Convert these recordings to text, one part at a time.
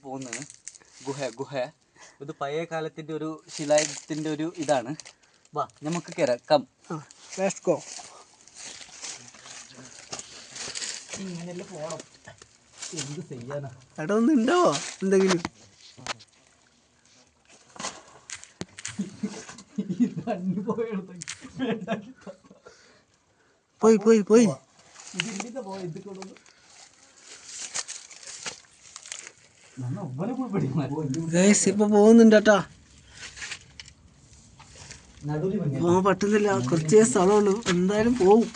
പോകുന്നതാണ്. ഗുഹ ഇത് പഴയ കാലത്തിൻ്റെ ഒരു ശിലായുഗത്തിൻ്റെ ഒരു ഇതാണ്. വാ നമുക്ക് കയറാം. Come let's go. ഇങ്ങനെയല്ല പോകണം. എന്ത് ചെയ്യാനാ? അവിടെ ഒന്നും ഉണ്ടാവോ എന്തെങ്കിലും? പോയി ഇപ്പൊ പോകുന്നുണ്ട് കേട്ടാ. പോകാൻ പറ്റുന്നില്ല, കുറച്ചേ സ്ഥലമുള്ളൂ. എന്തായാലും പോവും.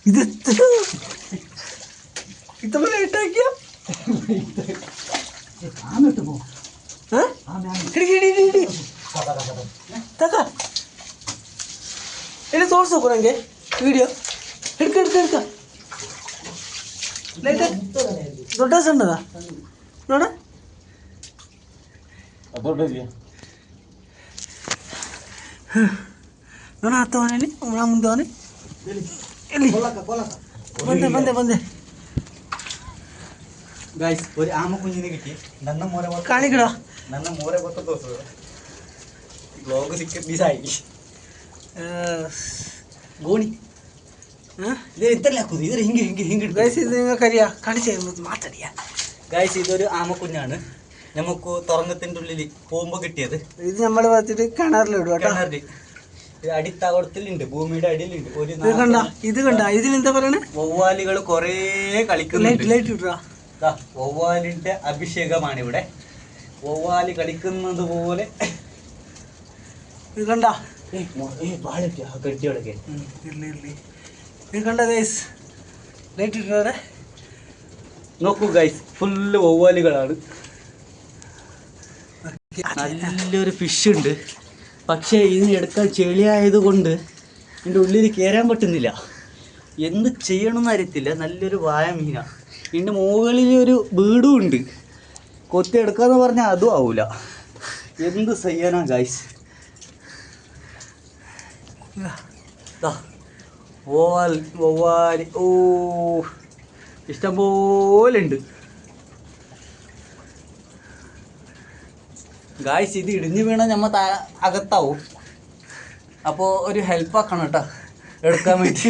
ഇതെത്ര ലേറ്റാക്കിയ ಇಲ್ಲಿ ತೋರ್ಸೋಕು ನಂಗೆ ವಿಡಿಯೋ ಹಿಡ್ಕ ಲೈಟ್ ದೊಡ್ಡ ಸಣ್ಣದ ನೋಡ ನೋಡ ಹತ್ತವನಲ್ಲಿ ಮುಂದವನೇ ಎಲ್ಲಿ ಬಂದೆ ഗൈസ് ഒരു ആമക്കുഞ്ഞിനെ കിട്ടി. ನನ್ನ മോരെ ಗೊತ್ತ ತೋರಿಸೋದು ಬ್ಲಾಗ್ ಸಿಕ್ಕಿದ್ದಾയി ಗೋಣಿ ഇതെല്ലാം ആക്കുത്. ഇത് ಹಿಂಗೆ ഗൈസ് ഇത് നിങ്ങൾക്കറിയാ കാണിച്ചു മാറ്റടിയാ. ഗൈസ് ഇതൊരു ആമക്കുഞ്ഞാണ്. നമുക്ക് തുറങ്കത്തിൻ്റെ ഉള്ളിൽ പോകുമ്പോൾ കിട്ടിയത്. ഇത് നമ്മൾ വെച്ചിട്ട് കിണറിലിടും കേട്ടോ. ഇത് അടിത്തകടത്തിലുണ്ട്, ഭൂമിയുടെ അടിയിലുണ്ട്. ഒരു ഇത് കണ്ട ഇതിനെന്താ പറയണേ? വവ്വാലുകൾ കുറേ കളിക്കുന്നുണ്ട്. ലൈറ്റ് ഇട്ടാ. വവ്വാലിന്റെ അഭിഷേകമാണ് ഇവിടെ. വവ്വാല് കളിക്കുന്നത് പോലെ. ഇത് കണ്ട കെട്ടിയോടൊക്കെ ഇത് കണ്ട ഗൈസ് ലൈറ്റ് ഇട്ടേ. നോക്കൂ ഗൈസ്, ഫുള്ള് വവ്വാലുകളാണ്. നല്ലൊരു ഫിഷ് ഉണ്ട്. പക്ഷേ ഇതിനെടുക്കാൻ ചെളിയായത് കൊണ്ട് ഇതിൻ്റെ ഉള്ളിൽ കയറാൻ പറ്റുന്നില്ല. എന്ത് ചെയ്യണമെന്ന് അറിയത്തില്ല. നല്ലൊരു വായ മീനാണ്. ഇതിൻ്റെ മുകളിൽ ഒരു വീടും ഉണ്ട്. കൊത്തി എടുക്കാന്ന് പറഞ്ഞാൽ അതും ആവൂല. എന്ത് ചെയ്യാനാ ഗൈസ്? വവ്വാല് ഓ ഇഷ്ടംപോലെ ഉണ്ട് ഗായ്സ്. ഇത് ഇടിഞ്ഞു വീണാൽ നമ്മ അകത്താവും. അപ്പോൾ ഒരു ഹെൽപ്പ് ആക്കണം കേട്ടോ എടുക്കാൻ വേണ്ടി.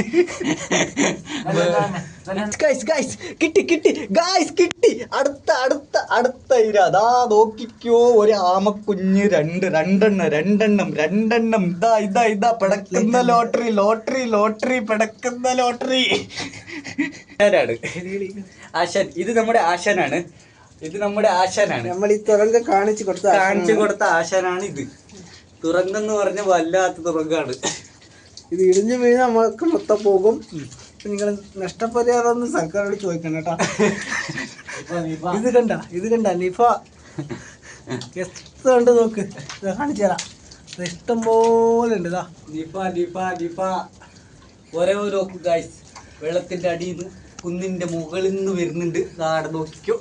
കിട്ടി അടുത്ത ഇര അതാ നോക്കിക്കോ. ഒരു ആമക്കുഞ്ഞ് രണ്ടെണ്ണം ഇതാ പിടക്കുന്ന ലോട്ടറി പിടക്കുന്ന ലോട്ടറി. ആശാൻ, ഇത് നമ്മുടെ ആശാനാണ്. നമ്മൾ ഈ തുറങ്കം കാണിച്ചു കൊടുത്ത ആശാനാണ് ഇത്. തുറങ്കം എന്ന് പറഞ്ഞ വല്ലാത്ത തുറങ്കാണ്. ഇത് ഇടിഞ്ഞു വീണ് നമ്മൾക്ക് മൊത്തം പോകും. നിങ്ങൾ നഷ്ടപരിഹാരം ഒന്നും സർക്കാരോട് ചോദിക്കണം കേട്ടോ. ഇത് കണ്ട നിഫ എത്ര ഉണ്ട് നോക്ക്. കാണിച്ചു തരാം. ഇഷ്ടം പോലെ ഉണ്ട്. നിഫ ഒരേ നോക്കൂ ഗൈസ്. വെള്ളത്തിന്റെ അടിയിൽ നിന്ന് കുന്നിന്റെ മുകളിൽ നിന്ന് വരുന്നുണ്ട്. നാട് നോക്കിക്കോ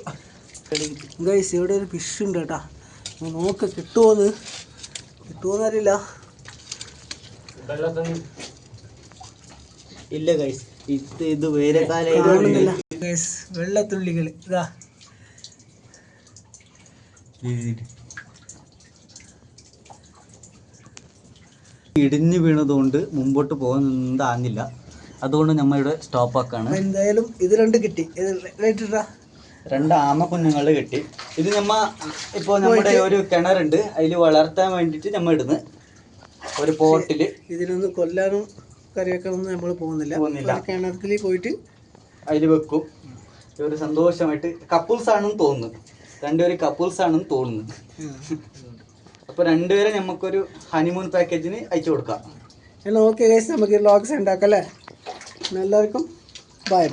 ഗൈസ്. ഇവിടെ ഒരു ഫിഷ് ഉണ്ട് കേട്ടാ. നോക്ക് കിട്ടുമോന്നറിയില്ല. ഇല്ല ഗൈസ്, ഇത് വേറെ കാലം. വെള്ളത്തുള്ളികൾ ഇതാ ഇടിഞ്ഞു വീണതുകൊണ്ട് മുമ്പോട്ട് പോകുന്നതാകുന്നില്ല. അതുകൊണ്ട് നമ്മൾ ഇവിടെ സ്റ്റോപ്പ് ആക്കാണ്. എന്തായാലും ഇത് രണ്ട് കിട്ടി. രണ്ട് ആമക്കുഞ്ഞുങ്ങൾ കിട്ടി. ഇത് ഇപ്പോൾ നമ്മുടെ ഒരു കിണറുണ്ട്, അതിൽ വളർത്താൻ വേണ്ടിയിട്ട് നമ്മൾ ഇടുന്നു ഒരു പോട്ടില്. ഇതിനൊന്നും കൊല്ലാനും കറിവെക്കാനൊന്നും നമ്മൾ പോകുന്നില്ല. കിണറ്റിൽ പോയിട്ട് അതിൽ വെക്കും. ഒരു സന്തോഷമായിട്ട് കപ്പിൾസ് ആണെന്ന് തോന്നുന്നു. രണ്ടുപേരും കപ്പിൾസ് ആണെന്ന് തോന്നുന്നു. അപ്പോൾ രണ്ടുപേരെ നമുക്കൊരു ഹണിമൂൺ പാക്കേജിന് അയച്ചു കൊടുക്കാം. ഓക്കെ ഗൈസ്, നമുക്ക് വ്ളോഗ്സ് ഉണ്ടാക്കാം അല്ലേ? എല്ലാവർക്കും ബൈ.